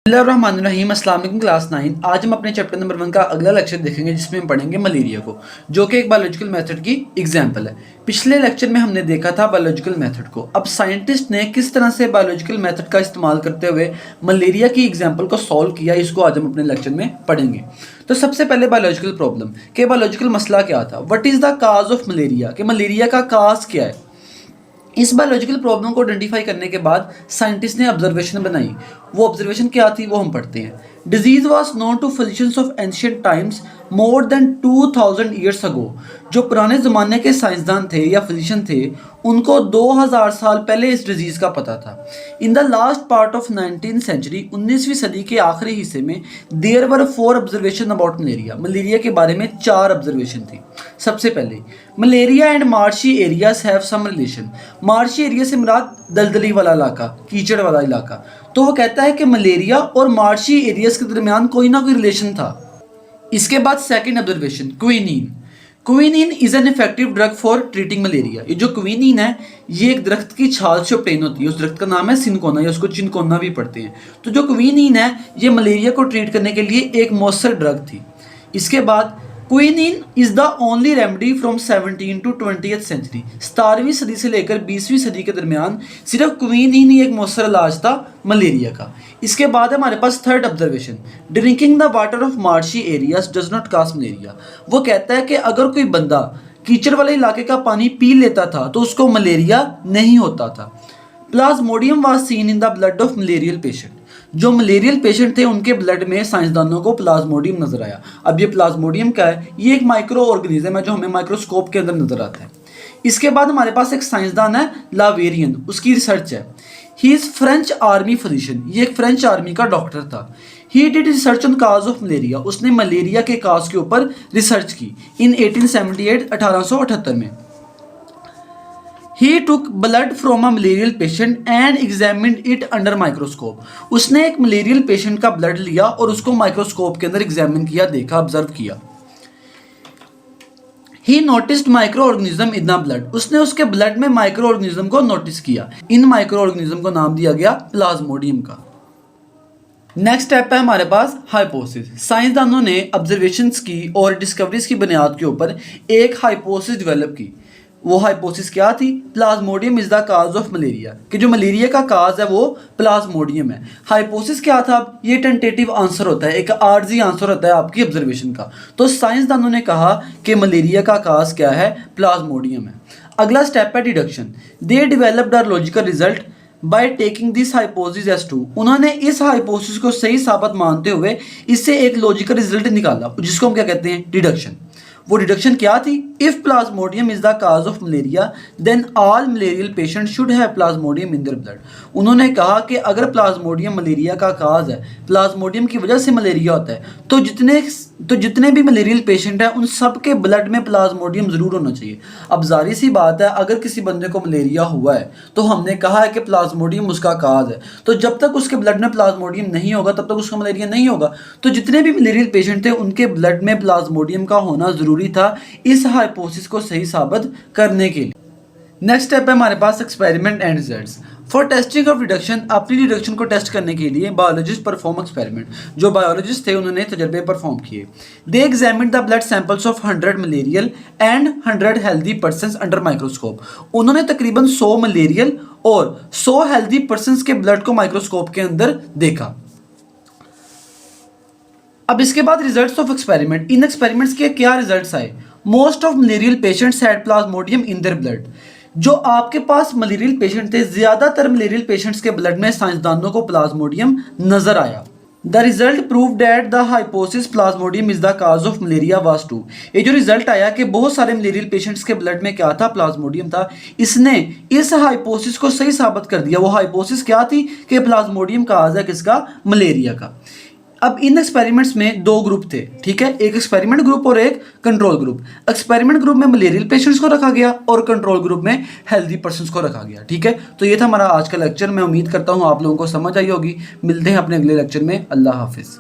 बिस्मिल्लाहिर्रहमानिर्रहीम। अस्सलाम वालेकुम क्लास 9। आज हम अपने चैप्टर नंबर 1 का अगला लेक्चर देखेंगे जिसमें हम पढ़ेंगे मलेरिया को, जो कि एक बायोलॉजिकल मेथड की एग्जांपल है। पिछले लेक्चर में हमने देखा था बायोलॉजिकल मेथड को। अब साइंटिस्ट ने किस तरह से बायोलॉजिकल मेथड का इस्तेमाल करते हुए मलेरिया की एग्जाम्पल को सॉल्व किया, इसको आज हम अपने लेक्चर में पढ़ेंगे। तो सबसे पहले बायोलॉजिकल प्रॉब्लम के बायोलॉजिकल मसला क्या था, what is the cause of malaria, कि मलेरिया का काज क्या है। इस बायोलॉजिकल प्रॉब्लम को आइडेंटिफाई करने के बाद साइंटिस्ट ने ऑब्जर्वेशन बनाई। वो ऑब्जर्वेशन क्या थी वो हम पढ़ते हैं। Disease was known to physicians of ancient times more than 2000 years ago. जो पुराने ज़माने के साइंसदान थे या फिजिशियन थे, उनको 2000 साल पहले इस डिजीज़ का पता था। In the last part of 19th century, 19वीं सदी के आखिरी हिस्से में, there were 4 observation about malaria. Malaria के बारे में 4 ऑब्जर्वेशन थी। सबसे पहले, malaria and marshy areas have some relation. Marshy area से मुराद दलदली वाला इलाका, कीचड़ वाला इलाका। तो वो कहता है कि मलेरिया और मार्शी एरियाज के दरमियान कोई ना कोई रिलेशन था। इसके बाद second observation, quinine. Quinine is an effective drug for treating malaria. ये जो क्विनीन है, ये एक दरख्त की छाल से ऑब्टेन होती है। उस दरख्त का नाम है सिनकोना, या उसको चिनकोना भी पढ़ते हैं। तो जो क्विनीन है, ये मलेरिया को ट्रीट करने के लिए एक मौसर ड्रग थी। इसके बाद quinine is the only remedy from 17 to 20th century. 17वीं सदी से लेकर 20वीं सदी के दरमियान सिर्फ क्विनीन ही एक मौसर इलाज था मलेरिया का। इसके बाद हमारे पास third observation, drinking the water of marshy areas does not cause malaria. वो कहता है कि अगर कोई बंदा कीचड़ वाले इलाके का पानी पी लेता था तो उसको मलेरिया नहीं होता था। Plasmodium was seen in the blood of malarial patient. जो मलेरियल पेशेंट थे उनके ब्लड में साइंसदानों को प्लाज्मोडियम नजर आया। अब ये प्लाज्मोडियम क्या है, ये एक माइक्रो ऑर्गेनिज्म है जो हमें माइक्रोस्कोप के अंदर नजर आता है। इसके बाद हमारे पास एक साइंसदान है लावेरियन, उसकी रिसर्च है। He is French army physician, ये एक फ्रेंच आर्मी का डॉक्टर था। He did research on cause of malaria, उसने मलेरिया के काज के ऊपर रिसर्च की इन 1878 1878 में। He took blood from a malarial patient and examined it under microscope. उसने एक मलेरियल पेशेंट का ब्लड लिया और उसको माइक्रोस्कोप के अंदर एग्जामिन किया, देखा, ऑब्जर्व किया। He noticed microorganism in the blood. उसने उसके ब्लड में माइक्रो ऑर्गेनिज्म को नोटिस किया। इन माइक्रो ऑर्गेनिज्म को नाम दिया गया प्लाज्मोडियम का। नेक्स्ट स्टेप है हमारे पास हाइपोथेसिस। साइंसदानों ने ऑब्जर्वेशंस की और डिस्कवरीज की बुनियाद के ऊपर एक हाइपोथेसिस डेवलप की। वो हाइपोथेसिस क्या थी, Plasmodium is the cause of malaria, कि जो मलेरिया का काज है वो प्लाज्मोडियम है। हाइपोथेसिस क्या था, ये टेंटेटिव आंसर होता है, एक आर्जी आंसर होता है आपकी ऑब्जर्वेशन का। तो साइंसदानों ने कहा कि मलेरिया का काज क्या है, प्लाज्मोडियम है। अगला स्टेप है deduction. They developed are logical result by taking this hypothesis as true. उन्होंने इस हाइपोथेसिस को सही साबित मानते हुए इससे एक लॉजिकल रिजल्ट निकाला, जिसको हम क्या कहते हैं, डिडक्शन। वो डिडक्शन क्या थी, if plasmodium is the cause of malaria then all malarial patient should have plasmodium in their blood. उन्होंने कहा कि अगर प्लाज्मोडियम मलेरिया का काज है, प्लाज्मोडियम की वजह से मलेरिया होता है, तो जितने भी मलेरियल पेशेंट हैं उन सब के ब्लड में प्लाज्मोडियम जरूर होना चाहिए। अब जारी सी बात है, अगर किसी बंदे को मलेरिया हुआ है तो हमने कहा है कि प्लाज्मोडियम उसका काज है, तो जब तक उसके ब्लड में प्लाज्मोडियम नहीं होगा तब तक उसका मलेरिया नहीं होगा। तो जितने भी मलेरियल पेशेंट थे उनके ब्लड में प्लाज्मोडियम का होना जरूरी था इस हाइपोथेसिस को सही साबित करने के लिए। नेक्स्ट स्टेप है हमारे पास experiment and results. For testing of deduction, अपनी डिडक्शन को टेस्ट करने के लिए बायोलॉजिस्ट परफॉर्म एक्सपेरिमेंट। जो बायोलॉजिस्ट थे उन्होंने तजर्बे परफॉर्म किए। They examined the blood samples of 100 malarial and 100 healthy persons under microscope. उन्होंने तकरीबन 100 मलेरियल और 100 हेल्दी पर्सन्स के ब्लड को माइक्रोस्कोप के अंदर देखा। अब इसके बाद रिजल्ट्स ऑफ एक्सपेरिमेंट। इन एक्सपेरिमेंट्स के क्या रिजल्ट्स आए, most of malarial patients had Plasmodium in their blood. जो आपके पास मलेरियल पेशेंट थे, ज्यादातर मलेरियल पेशेंट्स के ब्लड में साइंसदानों को प्लाज्मोडियम नजर आया। The result prove that the hypothesis Plasmodium is the cause of malaria was true. ये जो रिजल्ट आया कि बहुत सारे मलेरियल पेशेंट्स के ब्लड में क्या था, प्लाज्मोडियम था, इसने इस हाइपोथेसिस को सही साबित कर दिया। वो हाइपोथेसिस क्या थी कि प्लाज्मोडियम काज है किसका, मलेरिया का। अब इन एक्सपेरिमेंट्स में 2 ग्रुप थे, ठीक है, एक एक्सपेरिमेंट ग्रुप और एक कंट्रोल ग्रुप। एक्सपेरिमेंट ग्रुप में मलेरियल पेशेंट्स को रखा गया और कंट्रोल ग्रुप में हेल्दी पर्सन्स को रखा गया, ठीक है। तो ये था हमारा आज का लेक्चर। मैं उम्मीद करता हूँ आप लोगों को समझ आई होगी। मिलते हैं अपने अगले लेक्चर में। अल्लाह हाफिज़।